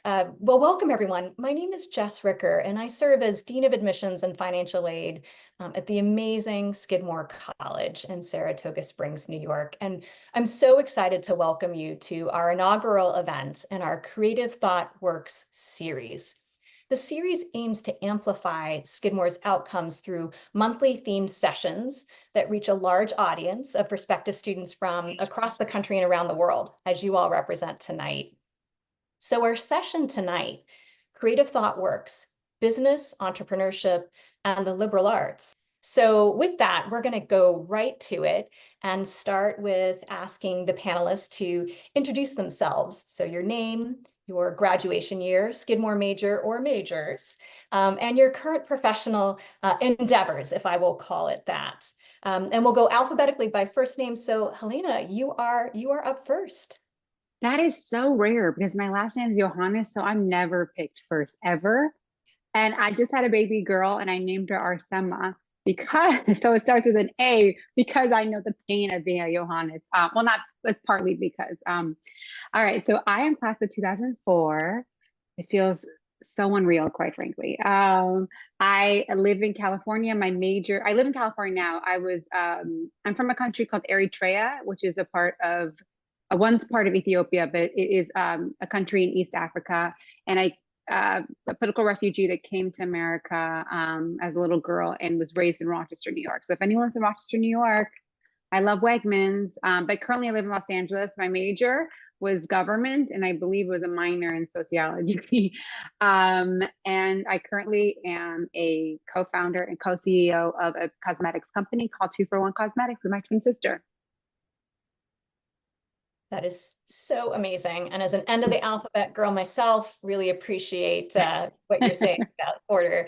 Well, welcome everyone. My name is Jess Ricker, and I serve as Dean of Admissions and Financial Aid at the amazing Skidmore College in Saratoga Springs, New York. And I'm so excited to welcome you to our inaugural event in our Creative Thought Works series. The series aims to amplify Skidmore's outcomes through monthly themed sessions that reach a large audience of prospective students from across the country and around the world, as you all represent tonight. So our session tonight, Creative Thought Works, Business, Entrepreneurship, and the Liberal Arts. So with that, we're going to go right to it and start with asking the panelists to introduce themselves. So your name, your graduation year, Skidmore major or majors, and your current professional endeavors, if I will call it that. And we'll go alphabetically by first name. So Helena, you are up first. That is so rare because my last name is Yohannes, so I'm never picked first ever. And I just had a baby girl and I named her Arsema because, so it starts with an A because I know the pain of being a Yohannes. Well, not, it's partly because. All right, so I am class of 2004. It feels so unreal, quite frankly. I live in California. I live in California now. I'm from a country called Eritrea, which is once part of Ethiopia, but it is a country in East Africa. And a political refugee that came to America as a little girl and was raised in Rochester, New York. So if anyone's in Rochester, New York, I love Wegmans, but currently I live in Los Angeles. My major was government, and I believe was a minor in sociology. And I currently am a co-founder and co-CEO of a cosmetics company called 2-for-1 Cosmetics with my twin sister. That is so amazing. And as an end of the alphabet girl myself, really appreciate what you're saying about order.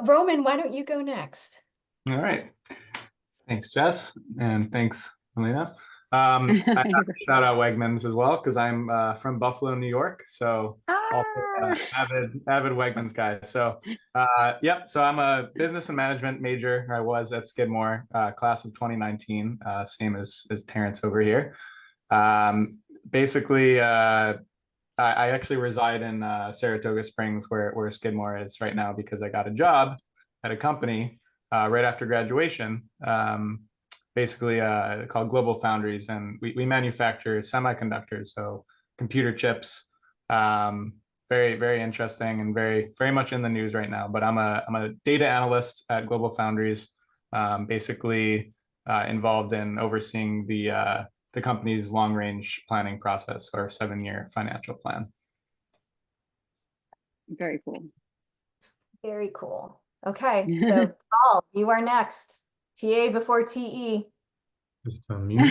Roman, why don't you go next? All right. Thanks, Jess. And thanks, Helena. I have to shout out Wegmans as well, because I'm from Buffalo, New York. So also avid Wegmans guy. So yep. So I'm a business and management major. I was at Skidmore, class of 2019, same as Terence over here. Basically, I actually reside in Saratoga Springs, where Skidmore is right now, because I got a job at a company right after graduation, basically called GlobalFoundries, and we manufacture semiconductors, so computer chips. Very, very interesting and very, very much in the news right now. But I'm a data analyst at GlobalFoundries, basically involved in overseeing the company's long-range planning process, or 7-year financial plan. Very cool. Very cool. Okay, so Tal, you are next. TA before TE. Just unmute.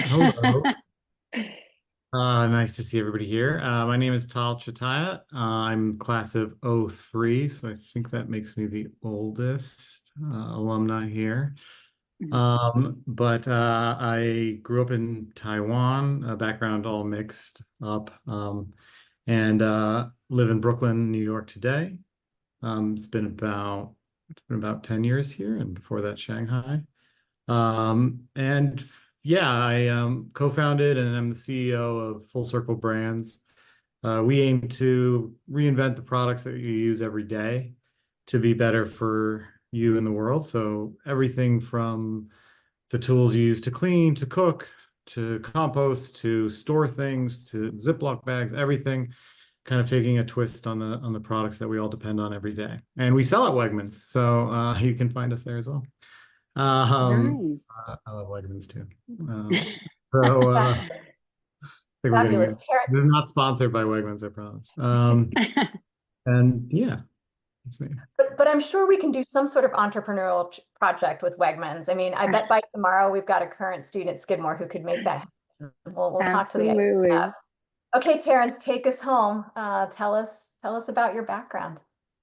Hello. Nice to see everybody here. My name is Tal Chitayat. I'm class of 03, so I think that makes me the oldest alumni here. But I grew up in Taiwan, background all mixed up, and live in Brooklyn, New York today. It's been about 10 years here, and before that, Shanghai. And yeah, I co-founded and I'm the CEO of Full Circle Brands. We aim to reinvent the products that you use every day to be better for you in the world. So everything from the tools you use to clean, to cook, to compost, to store things, to Ziploc bags, everything, kind of taking a twist on the products that we all depend on every day. And we sell at Wegmans, so you can find us there as well. Nice. I love Wegmans too. They're not sponsored by Wegmans, I promise. And yeah, that's me. But I'm sure we can do some sort of entrepreneurial project with Wegmans. I mean, I bet by tomorrow we've got a current student at Skidmore who could make that happen. We'll talk to the Okay, Terence, take us home. Tell us about your background.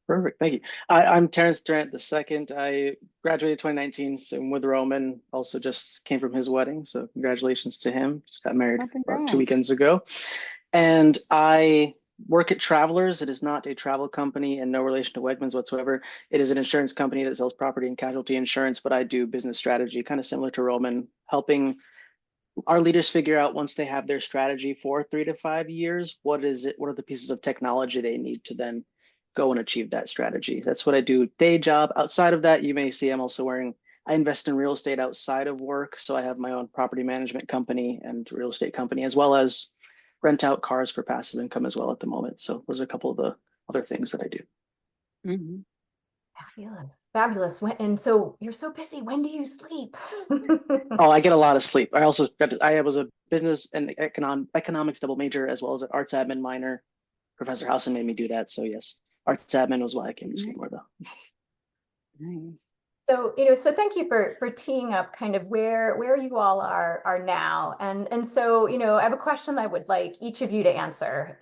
Perfect, thank you. I'm Terence Durrant II. I graduated 2019, so I'm with Roman, also just came from his wedding, so congratulations to him. Just got married about 2 weekends ago. And I work at Travelers. It is not a travel company and no relation to Wegmans whatsoever. It is an insurance company that sells property and casualty insurance, but I do business strategy, kind of similar to Roman, helping our leaders figure out once they have their strategy for 3 to 5 years, what are the pieces of technology they need to then go and achieve that strategy. That's what I do day job. Outside of that, you may see I invest in real estate outside of work. So I have my own property management company and real estate company, as well as rent out cars for passive income as well at the moment. So those are a couple of the other things that I do. Mm-hmm. Fabulous, fabulous. And so you're so busy. When do you sleep? Oh, I get a lot of sleep. I was a business and economics double major, as well as an arts admin minor. Professor Housen made me do that. So yes, arts admin was why I came to Skidmore though. Nice. So, so thank you for teeing up kind of where you all are now. And so, I have a question I would like each of you to answer.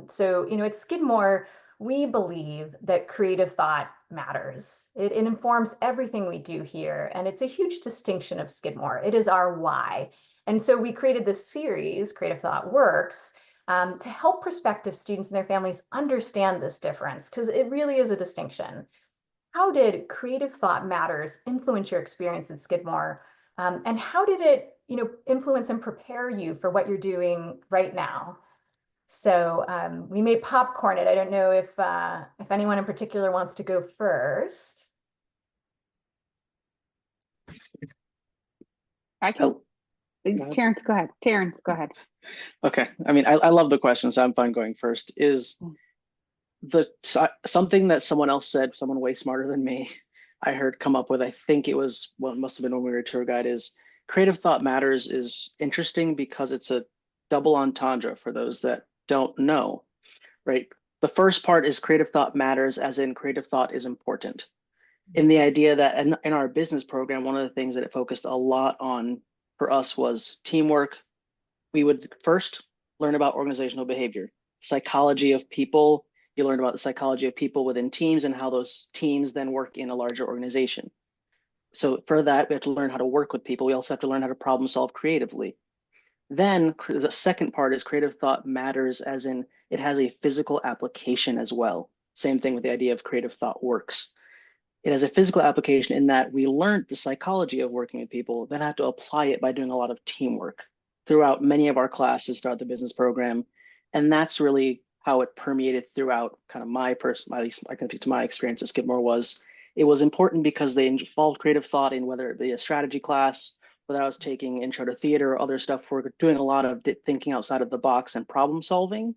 So, at Skidmore, we believe that creative thought matters. It informs everything we do here. And it's a huge distinction of Skidmore. It is our why. And so we created this series, Creative Thought Works, to help prospective students and their families understand this difference, because it really is a distinction. How did creative thought matters influence your experience at Skidmore? And how did it, influence and prepare you for what you're doing right now? So we may popcorn it. I don't know if anyone in particular wants to go first. I can. Terence, go ahead. Terence, go ahead. Okay. I mean, I love the question, so I'm fine going first. Is something that someone else said, someone way smarter than me, I heard come up with, I think it was, well, it must have been when we were a tour guide, is creative thought matters is interesting because it's a double entendre for those that don't know, right? The first part is creative thought matters, as in creative thought is important. In the idea that in our business program, one of the things that it focused a lot on for us was teamwork. We would first learn about organizational behavior, psychology of people. You learn about the psychology of people within teams and how those teams then work in a larger organization. So for that, we have to learn how to work with people. We also have to learn how to problem solve creatively. Then the second part is creative thought matters, as in it has a physical application as well. Same thing with the idea of creative thought works. It has a physical application in that we learned the psychology of working with people, then have to apply it by doing a lot of teamwork throughout many of our classes throughout the business program. And that's really how it permeated throughout kind of at least I can speak to my experience at Skidmore. It was important because they involved creative thought in whether it be a strategy class, whether I was taking intro to theater or other stuff. We're doing a lot of thinking outside of the box and problem solving,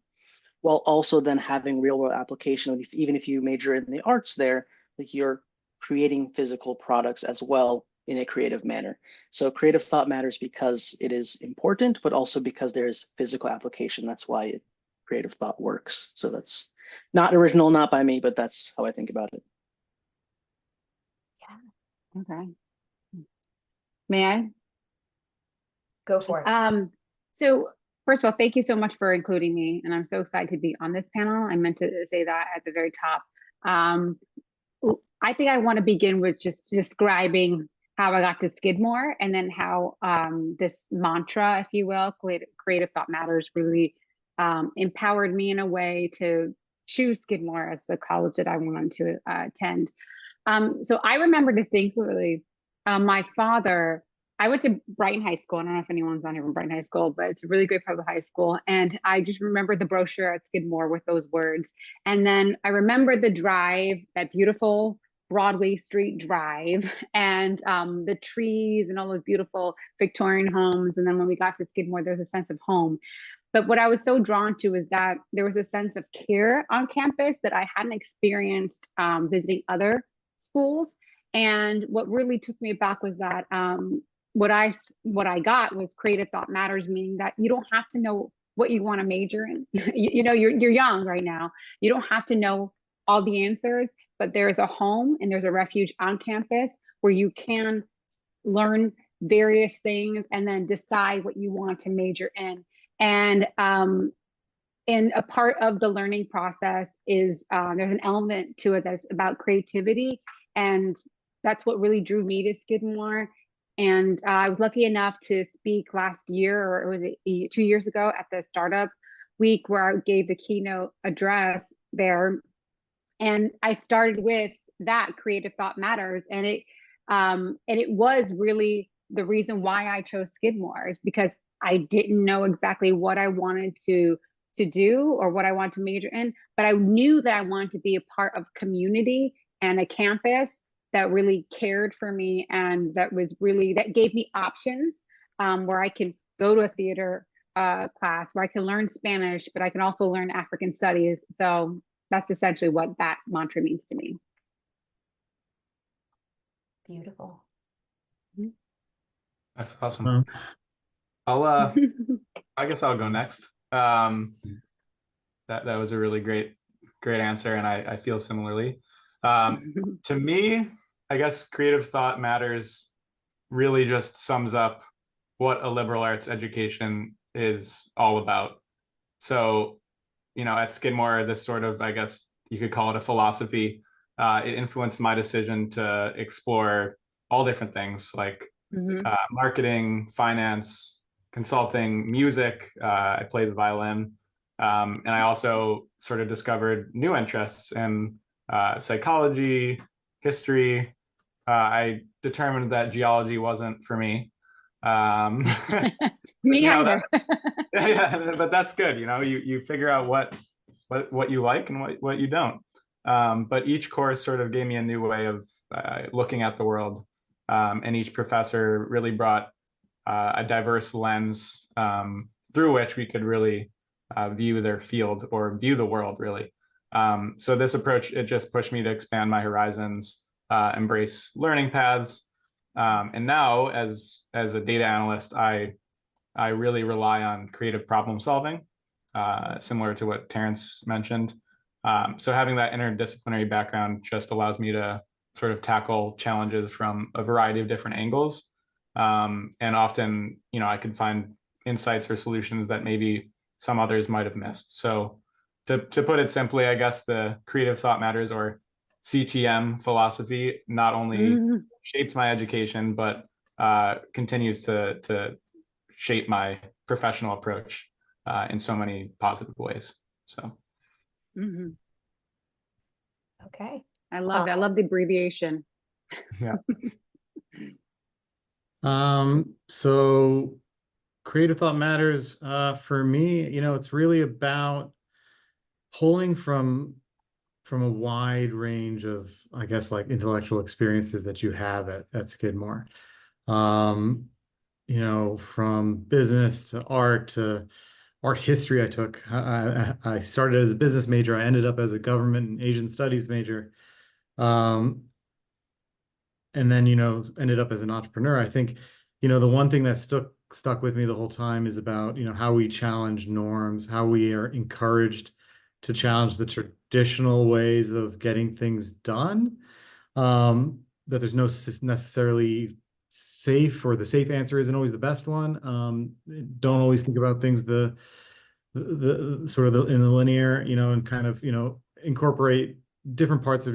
while also then having real world application. Even if you major in the arts there, like you're creating physical products as well in a creative manner. So creative thought matters because it is important, but also because there's physical application. That's why creative thought works. So that's not original, not by me, but that's how I think about it. Yeah. Okay. May I? Go for it. So first of all, thank you so much for including me. And I'm so excited to be on this panel. I meant to say that at the very top. I think I want to begin with just describing how I got to Skidmore, and then how this mantra, if you will, creative thought matters, really empowered me in a way to choose Skidmore as the college that I wanted to attend. So I remember distinctly, my father, I went to Brighton High School. I don't know if anyone's on here from Brighton High School, but it's a really great public high school. And I just remember the brochure at Skidmore with those words. And then I remember the drive, that beautiful Broadway Street drive, and the trees and all those beautiful Victorian homes. And then when we got to Skidmore, there's a sense of home. But what I was so drawn to is that there was a sense of care on campus that I hadn't experienced visiting other schools. And what really took me aback was that what I got was creative thought matters, meaning that you don't have to know what you want to major in. You're young right now. You don't have to know all the answers, but there's a home and there's a refuge on campus where you can learn various things and then decide what you want to major in. And a part of the learning process is there's an element to it that's about creativity, and that's what really drew me to Skidmore. And I was lucky enough to speak last year, or was it 2 years ago, at the startup week where I gave the keynote address there. And I started with that, creative thought matters, and it was really the reason why I chose Skidmore, is because I didn't know exactly what I wanted to do or what I wanted to major in, but I knew that I wanted to be a part of community and a campus that really cared for me, and that gave me options, where I can go to a theater class, where I can learn Spanish, but I can also learn African studies. So that's essentially what that mantra means to me. Beautiful. That's awesome. I guess I'll go next. That was a really great answer, and I feel similarly. To me, I guess creative thought matters really just sums up what a liberal arts education is all about. So, at Skidmore, this sort of, I guess you could call it a philosophy. It influenced my decision to explore all different things like marketing, finance, consulting, music. I play the violin. And I also sort of discovered new interests in psychology, history. I determined that geology wasn't for me. Me either. Yeah, but that's good. You figure out what you like and what you don't. But each course sort of gave me a new way of looking at the world. And each professor really brought a diverse lens through which we could really view their field or view the world, really. So this approach, it just pushed me to expand my horizons, embrace learning paths. And now as a data analyst, I really rely on creative problem solving, similar to what Terence mentioned. So having that interdisciplinary background just allows me to sort of tackle challenges from a variety of different angles. And often, I could find insights or solutions that maybe some others might have missed. So to put it simply, I guess the creative thought matters, or CTM philosophy, not only shaped my education, but continues to shape my professional approach in so many positive ways. So. Okay. I love it. I love the abbreviation. Yeah. So creative thought matters for me, it's really about pulling from a wide range of, I guess, like intellectual experiences that you have at Skidmore. From business to art history. I started as a business major. I ended up as a government and Asian studies major. And then, ended up as an entrepreneur. I think, the one thing that stuck with me the whole time is about, how we challenge norms, how we are encouraged to challenge the traditional ways of getting things done. That there's no necessarily safe, or the safe answer isn't always the best one. Don't always think about things the sort of in the linear, and kind of, incorporate different parts of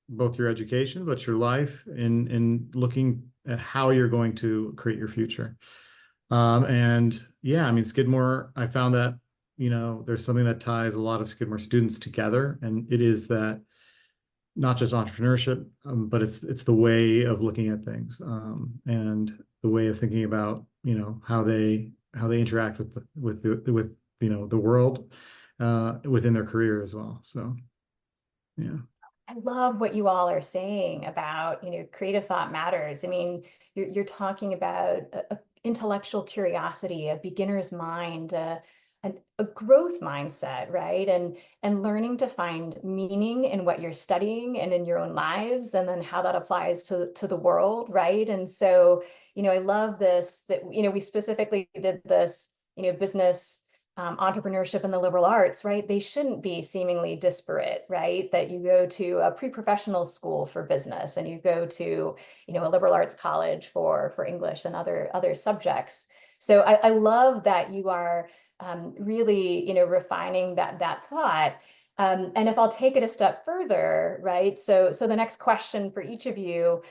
both your education, but your life in looking at how you're going to create your future. And yeah, I mean, Skidmore, I found that, there's something that ties a lot of Skidmore students together, and it is that not just entrepreneurship, but it's the way of looking at things, and the way of thinking about, how they interact with the world within their career as well. So, yeah. I love what you all are saying about, creative thought matters. I mean, you're talking about a intellectual curiosity, a beginner's mind, a growth mindset, right? And learning to find meaning in what you're studying and in your own lives, and then how that applies to the world, right? And so, I love this, that, we specifically did this, business, entrepreneurship and the liberal arts, right? They shouldn't be seemingly disparate, right? That you go to a pre-professional school for business, and you go to, a liberal arts college for English and other subjects. So I love that you are really, refining that thought. And if I'll take it a step further, right? So the next question for each of you,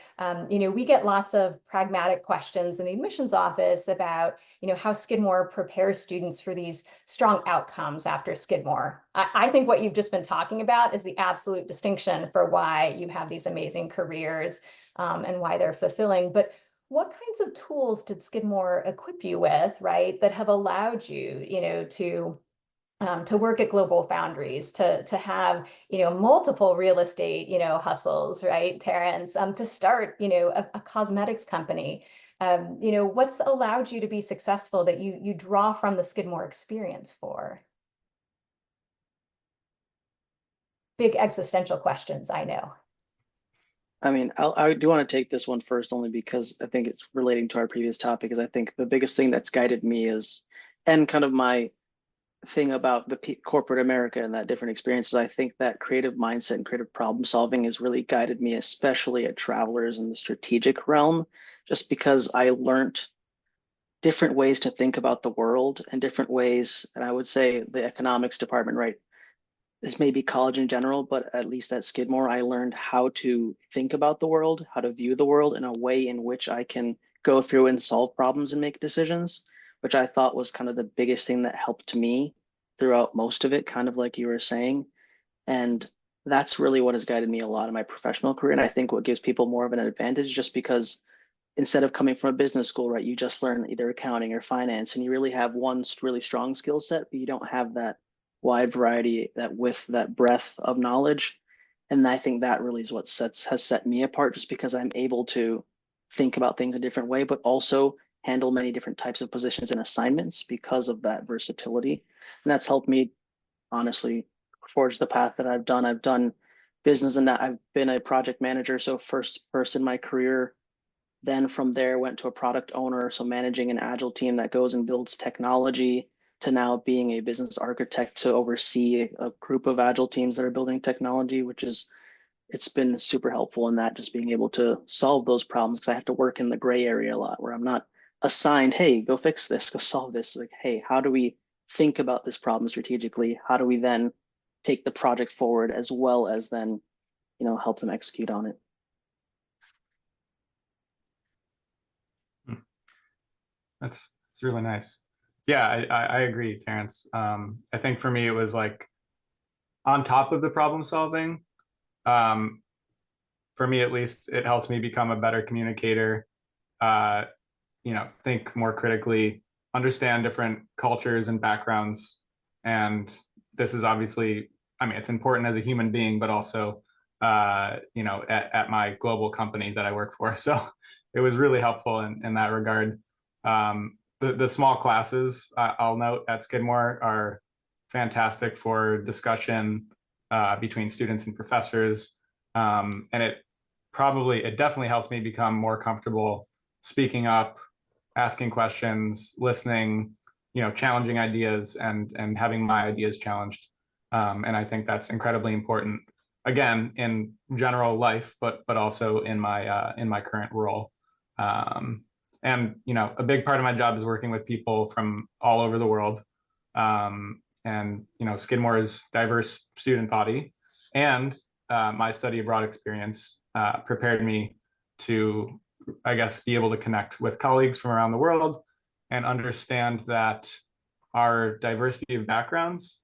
we get lots of pragmatic questions in the admissions office about, how Skidmore prepares students for these strong outcomes after Skidmore. I think what you've just been talking about is the absolute distinction for why you have these amazing careers, and why they're fulfilling. But what kinds of tools did Skidmore equip you with, right, that have allowed you, to work at GlobalFoundries, to have, multiple real estate, hustles, right, Terence, to start, a cosmetics company. What's allowed you to be successful that you draw from the Skidmore experience for? Big existential questions, I know. I mean, I do want to take this one first, only because I think it's relating to our previous topic. Is I think the biggest thing that's guided me is, and kind of my thing about the corporate America and that different experiences, I think that creative mindset and creative problem solving has really guided me, especially at Travelers in the strategic realm, just because I learned different ways to think about the world and different ways. And I would say the economics department, right? This may be college in general, but at least at Skidmore, I learned how to think about the world, how to view the world in a way in which I can go through and solve problems and make decisions, which I thought was kind of the biggest thing that helped me throughout most of it, kind of like you were saying. And that's really what has guided me a lot in my professional career. And I think what gives people more of an advantage, just because instead of coming from a business school, right, you just learn either accounting or finance, and you really have one really strong skill set, but you don't have that wide variety, that width, that breadth of knowledge. And I think that really is what has set me apart, just because I'm able to think about things a different way, but also handle many different types of positions and assignments because of that versatility. And that's helped me honestly forge the path that I've done. I've done business, and I've been a project manager. So first in my career, then from there went to a product owner. So managing an agile team that goes and builds technology, to now being a business architect to oversee a group of agile teams that are building technology, it's been super helpful in that, just being able to solve those problems, because I have to work in the gray area a lot, where I'm not assigned, hey, go fix this, go solve this. Like, hey, how do we think about this problem strategically? How do we then take the project forward, as well as then, help them execute on it? That's really nice. Yeah, I agree, Terence. I think for me, it was like on top of the problem solving, for me at least, it helped me become a better communicator, think more critically, understand different cultures and backgrounds. And this is obviously, I mean, it's important as a human being, but also, at my global company that I work for. So it was really helpful in that regard. The small classes, I'll note, at Skidmore are fantastic for discussion between students and professors. And it definitely helped me become more comfortable speaking up, asking questions, listening, challenging ideas, and having my ideas challenged. And I think that's incredibly important, again, in general life, but also in my current role. And a big part of my job is working with people from all over the world. And Skidmore's diverse student body and my study abroad experience prepared me to, I guess, be able to connect with colleagues from around the world and understand that our diversity of backgrounds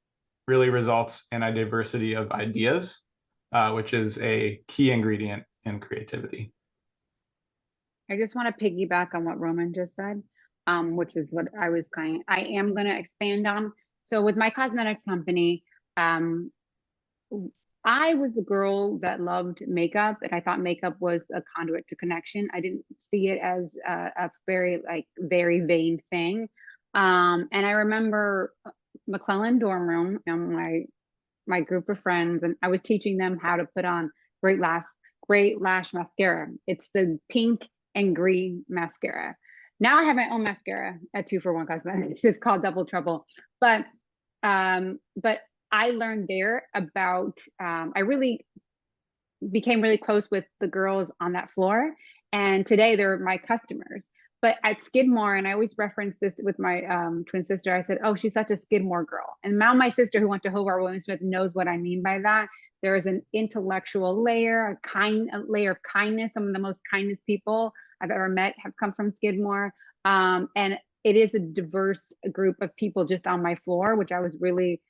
really results in a diversity of ideas, which is a key ingredient in creativity. I just want to piggyback on what Roman just said, which is what I am going to expand on. So with my cosmetics company, I was a girl that loved makeup, and I thought makeup was a conduit to connection. I didn't see it as a very vain thing. And I remember McClellan dorm room and my group of friends, and I was teaching them how to put on Great Lash mascara. It's the pink and green mascara. Now I have my own mascara at 2-for-1 Cosmetics. It's called Double Trouble. But I learned there about, I really became really close with the girls on that floor. And today they're my customers. But at Skidmore, and I always reference this with my twin sister, I said, oh, she's such a Skidmore girl. And now my sister who went to Hobart William Smith knows what I mean by that. There is an intellectual layer, a layer of kindness. Some of the most kindest people I've ever met have come from Skidmore. And it is a diverse group of people just on my floor, which I was really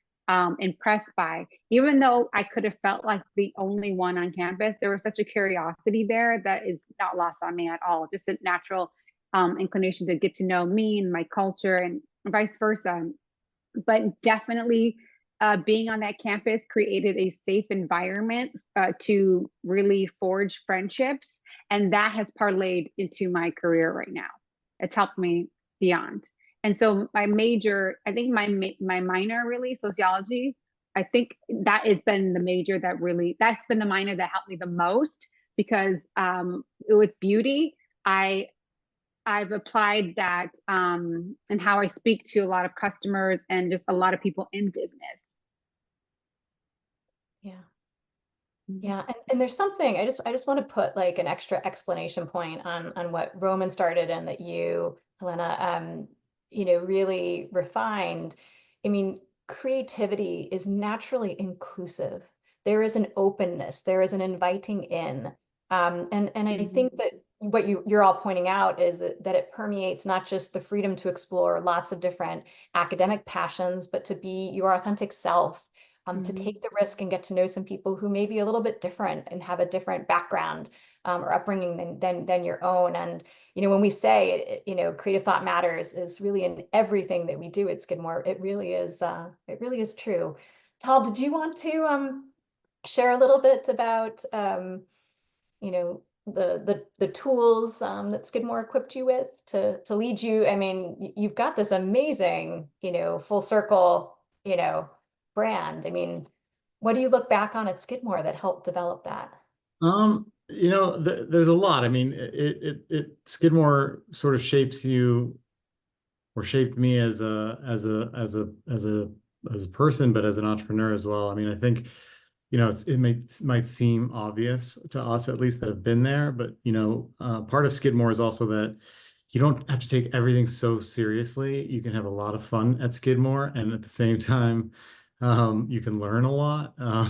impressed by. Even though I could have felt like the only one on campus, there was such a curiosity there that is not lost on me at all. Just a natural inclination to get to know me and my culture, and vice versa. But definitely being on that campus created a safe environment to really forge friendships. And that has parlayed into my career right now. It's helped me beyond. And so my major, I think my minor really, sociology, I think that has been the major that really, that's been the minor that helped me the most, because with beauty, I've applied that and how I speak to a lot of customers and just a lot of people in business. Yeah. Yeah. And there's something, I just want to put like an extra explanation point on what Roman started and that you, Helena, really refined. I mean, creativity is naturally inclusive. There is an openness, there is an inviting in. And I think that what you're all pointing out is that it permeates not just the freedom to explore lots of different academic passions, but to be your authentic self, to take the risk and get to know some people who may be a little bit different and have a different background or upbringing than your own. And, when we say, creative thought matters is really in everything that we do at Skidmore, it really is true. Tal, did you want to share a little bit about, the tools that Skidmore equipped you with to lead you? I mean, you've got this amazing, full circle, brand. I mean, what do you look back on at Skidmore that helped develop that? There's a lot. I mean, it Skidmore sort of shapes you, or shaped me as a person, but as an entrepreneur as well. I mean, I think, it might seem obvious to us, at least, that have been there, but part of Skidmore is also that you don't have to take everything so seriously. You can have a lot of fun at Skidmore, and at the same time, you can learn a lot. I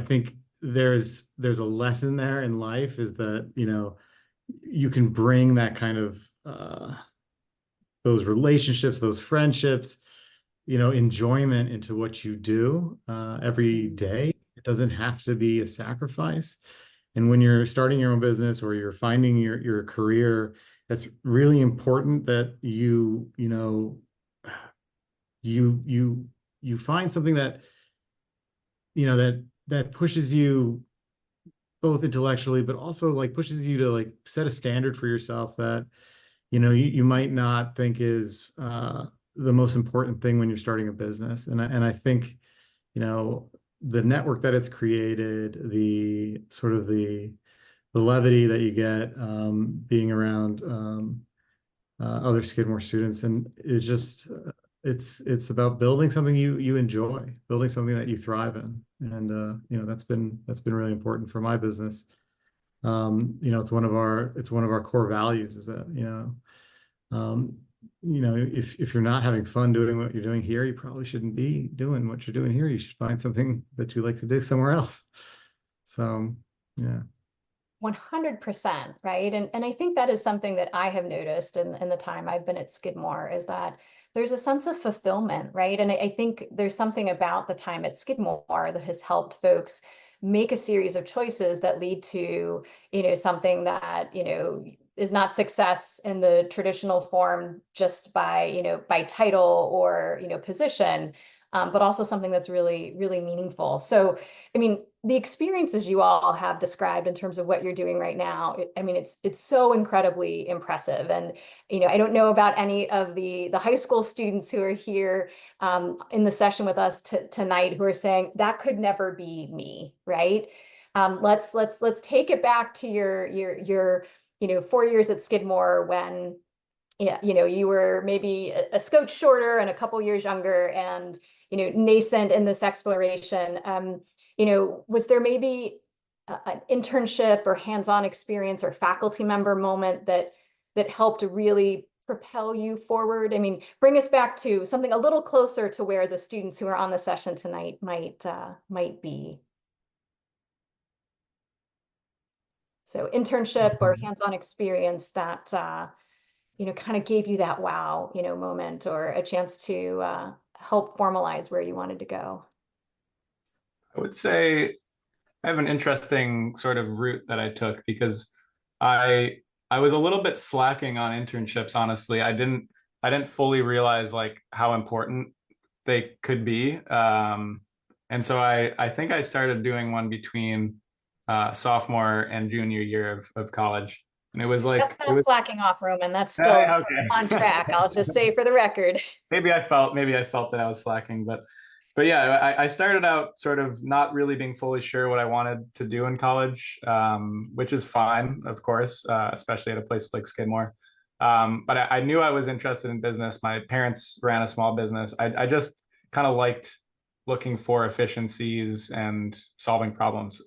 think there's a lesson there in life, is that you can bring that kind of those relationships, those friendships, enjoyment into what you do every day. It doesn't have to be a sacrifice. And when you're starting your own business, or you're finding your career, that's really important that you find something that that pushes you both intellectually, but also like pushes you to like set a standard for yourself that you might not think is the most important thing when you're starting a business. And I think the network that it's created, the sort of the levity that you get being around other Skidmore students, and it's just it's about building something you enjoy, building something that you thrive in. And that's been really important for my business. It's one of our core values, is that if you're not having fun doing what you're doing here, you probably shouldn't be doing what you're doing here. You should find something that you like to do somewhere else. So yeah. 100%, right? And I think that is something that I have noticed in the time I've been at Skidmore, is that there's a sense of fulfillment, right? And I think there's something about the time at Skidmore that has helped folks make a series of choices that lead to, something that, is not success in the traditional form just by title or, position, but also something that's really, really meaningful. So, I mean, the experiences you all have described in terms of what you're doing right now, it's so incredibly impressive. And, I don't know about any of the high school students who are here in the session with us tonight who are saying that could never be me, right? Let's take it back to your 4 years at Skidmore when, you were maybe a scotch shorter and a couple years younger and, nascent in this exploration. Was there maybe an internship or hands-on experience or faculty member moment that helped really propel you forward? I mean, bring us back to something a little closer to where the students who are on the session tonight might be. So internship or hands-on experience that, kind of gave you that wow, moment, or a chance to help formalize where you wanted to go? I would say I have an interesting sort of route that I took because I I was a little bit slacking on internships, honestly. I didn't fully realize like how important they could be. And so I think I started doing one between sophomore and junior year of college. And it was That's like it not was slacking off, Roman. That's still on okay. track. I'll just say for the record. Maybe I felt that I was slacking, but yeah, I started out sort of not really being fully sure what I wanted to do in college, which is fine, of course, especially at a place like Skidmore. But I knew I was interested in business. My parents ran a small business. I just kind of liked looking for efficiencies and solving problems.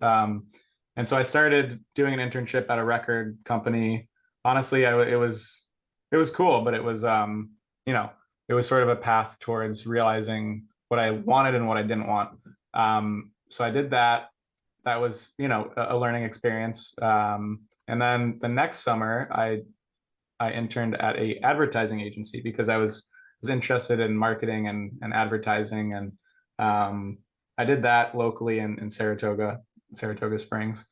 And so I started doing an internship at a record company. Honestly, it was cool, but you know, it was sort of a path towards realizing what I wanted and what I didn't want. So I did that. That was, a learning experience. And then the next summer, I interned at a advertising agency because I was interested in marketing and advertising, and I did that locally in Saratoga Springs.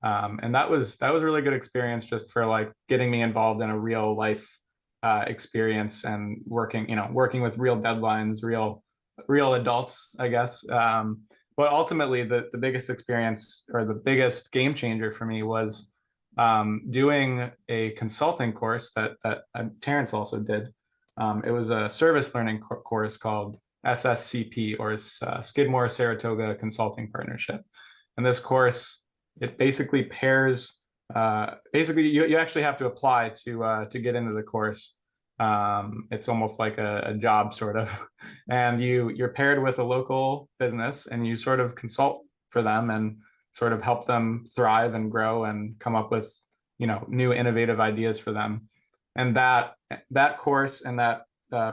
And that was a really good experience just for like getting me involved in a real life experience and working with real deadlines, real adults, I guess. But ultimately, the biggest experience or the biggest game changer for me was doing a consulting course that Terence also did. It was a service learning course called SSCP, or Skidmore Saratoga Consulting Partnership. And this course, it basically pairs. Basically, you actually have to apply to get into the course. It's almost like a job sort of, and you're paired with a local business, and you sort of consult for them and sort of help them thrive and grow and come up with new innovative ideas for them. And that course and that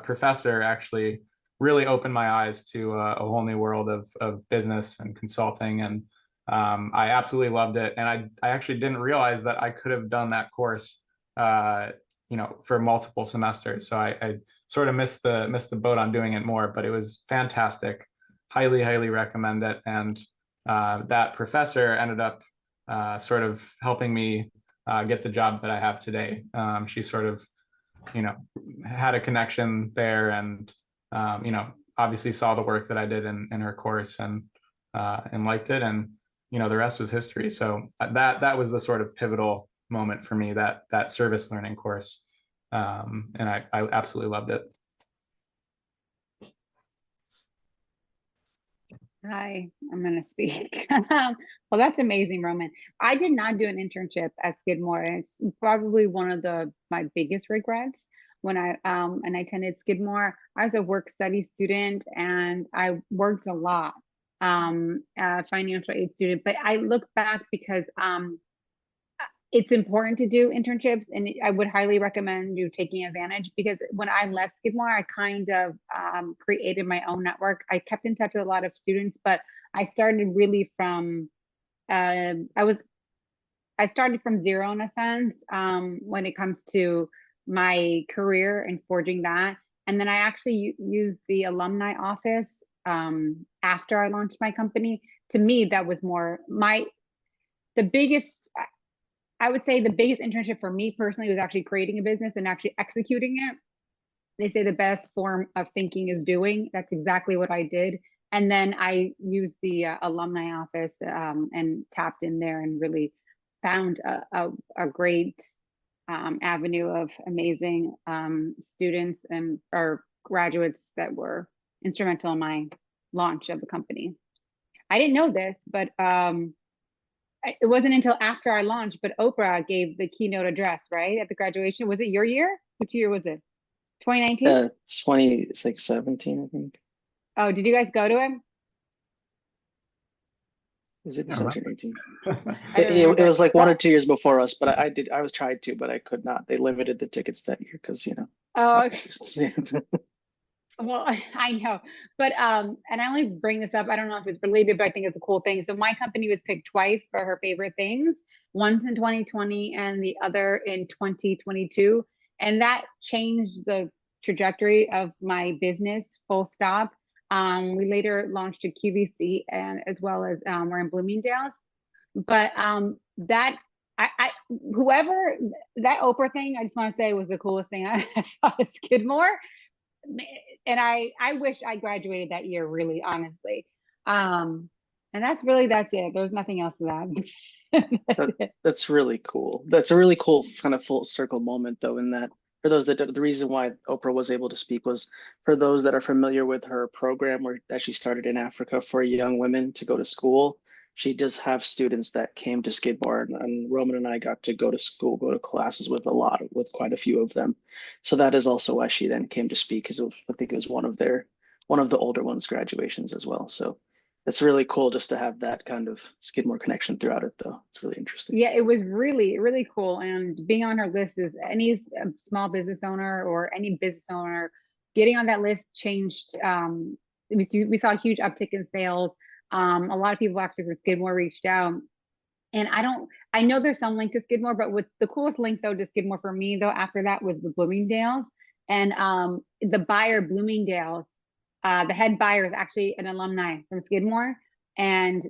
professor actually really opened my eyes to a whole new world of business and consulting, and I absolutely loved it. And I actually didn't realize that I could have done that course for multiple semesters. So I sort of missed the boat on doing it more, but it was fantastic. Highly recommend it. And that professor ended up sort of helping me get the job that I have today. She sort of, had a connection there, and obviously saw the work that I did in her course and liked it, and the rest was history. So that was the sort of pivotal moment for me, that service learning course, and I absolutely loved it. Hi, I'm going to speak. Well, that's amazing, Roman. I did not do an internship at Skidmore, and it's probably one of my biggest regrets. When I attended Skidmore, I was a work study student, and I worked a lot, financial aid student. But I look back because it's important to do internships, and I would highly recommend you taking advantage, because when I left Skidmore, I kind of created my own network. I kept in touch with a lot of students, but I started really from I started from zero in a sense when it comes to my career and forging that. And then I actually used the alumni office after I launched my company. To me, that was I would say the biggest internship for me personally was actually creating a business and actually executing it. They say the best form of thinking is doing. That's exactly what I did. And then I used the alumni office and tapped in there and really found a great avenue of amazing students or graduates that were instrumental in my launch of the company. I didn't know this, but it wasn't until after I launched, but Oprah gave the keynote address, right, at the graduation. Was it your year? Which year was it? 2019? It's like 17, I think. Oh, did you guys go to him? Is it 17, 18? It was like 1 or 2 years before us, but I was tried to, but I could not. They limited the tickets that year because, Oh, okay. Well, I know, but and I only bring this up, I don't know if it's related, but I think it's a cool thing. So my company was picked twice for her favorite things, once in 2020 and the other in 2022. And that changed the trajectory of my business, full stop. We later launched a QVC and as well as we're in Bloomingdale's. But that whoever that Oprah thing, I just want to say was the coolest thing I saw at Skidmore. And I wish I graduated that year, really, honestly. And that's it. There's nothing else to that. That's really cool. That's a really cool kind of full circle moment, though, in that for those that the reason why Oprah was able to speak was for those that are familiar with her program that she started in Africa for young women to go to school. She does have students that came to Skidmore, and Roman and I got to go to school, go to classes with quite a few of them. So that is also why she then came to speak, because I think it was one of the older ones' graduations as well. So it's really cool just to have that kind of Skidmore connection throughout it, though. It's really interesting. Yeah, it was really, really cool. And being on her list is any small business owner or any business owner getting on that list changed. We saw a huge uptick in sales. A lot of people actually for Skidmore reached out. And I know there's some link to Skidmore, but with the coolest link though to Skidmore for me though, after that was the Bloomingdale's. And the buyer Bloomingdale's, the head buyer is actually an alumni from Skidmore. And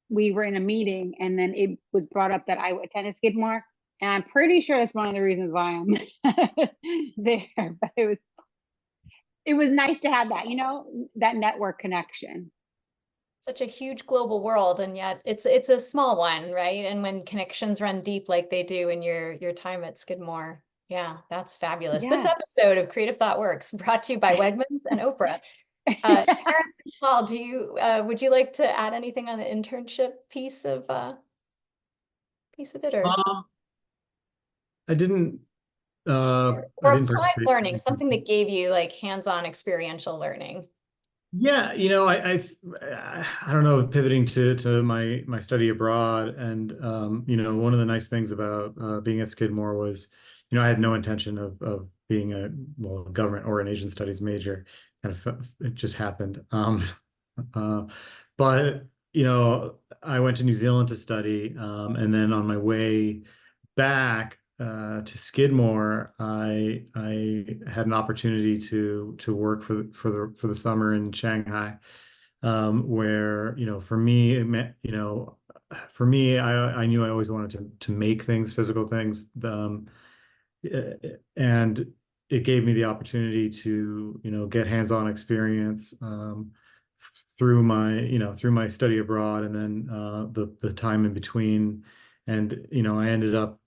we were in a meeting and then it was brought up that I attended Skidmore. And I'm pretty sure that's one of the reasons why I'm there. But it was nice to have that, that network connection. Such a huge global world, and yet it's a small one, right? And when connections run deep like they do in your time at Skidmore, yeah, that's fabulous. Yeah. This episode of Creative Thought Works brought to you by Wegmans and Oprah. Terence and Tal, would you like to add anything on the internship piece of it, or I didn't. or I didn't applied participate. learning, something that gave you like hands-on experiential learning? Yeah, I don't know, pivoting to my study abroad, and one of the nice things about being at Skidmore was, I had no intention of being a government or an Asian studies major. It just happened. But I went to New Zealand to study, and then on my way back to Skidmore, I had an opportunity to work for the summer in Shanghai, where for me it meant I knew I always wanted to make things, physical things, and it gave me the opportunity to get hands-on experience through my study abroad, and then the time in between, and I ended up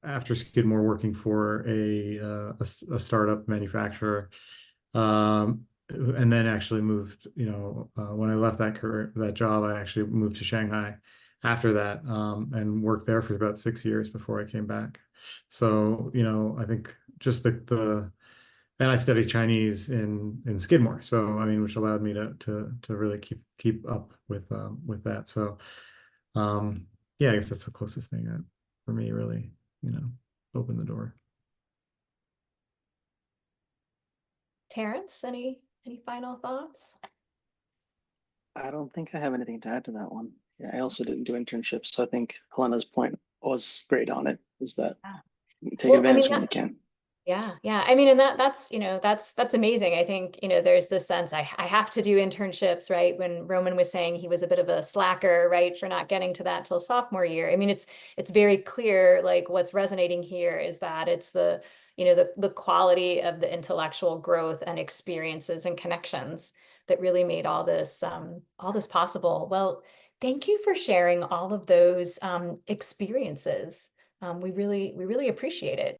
after Skidmore working for a startup manufacturer, and then actually moved. When I left that job, I actually moved to Shanghai after that, and worked there for about 6 years before I came back. So I think just and I studied Chinese in Skidmore, so which allowed me to really keep up with that. So yeah, I guess that's the closest thing that for me really opened the door. Terence, any final thoughts? I don't think I have anything to add to that one. Yeah, I also didn't do internships, so I think Helena's point was great on it, is that take advantage when you can. Yeah. And that's amazing. I think, there's this sense I have to do internships, right? When Roman was saying he was a bit of a slacker, right, for not getting to that till sophomore year. It's very clear, like what's resonating here is that it's the quality of the intellectual growth and experiences and connections that really made all this possible. Well, thank you for sharing all of those experiences. We really appreciate it.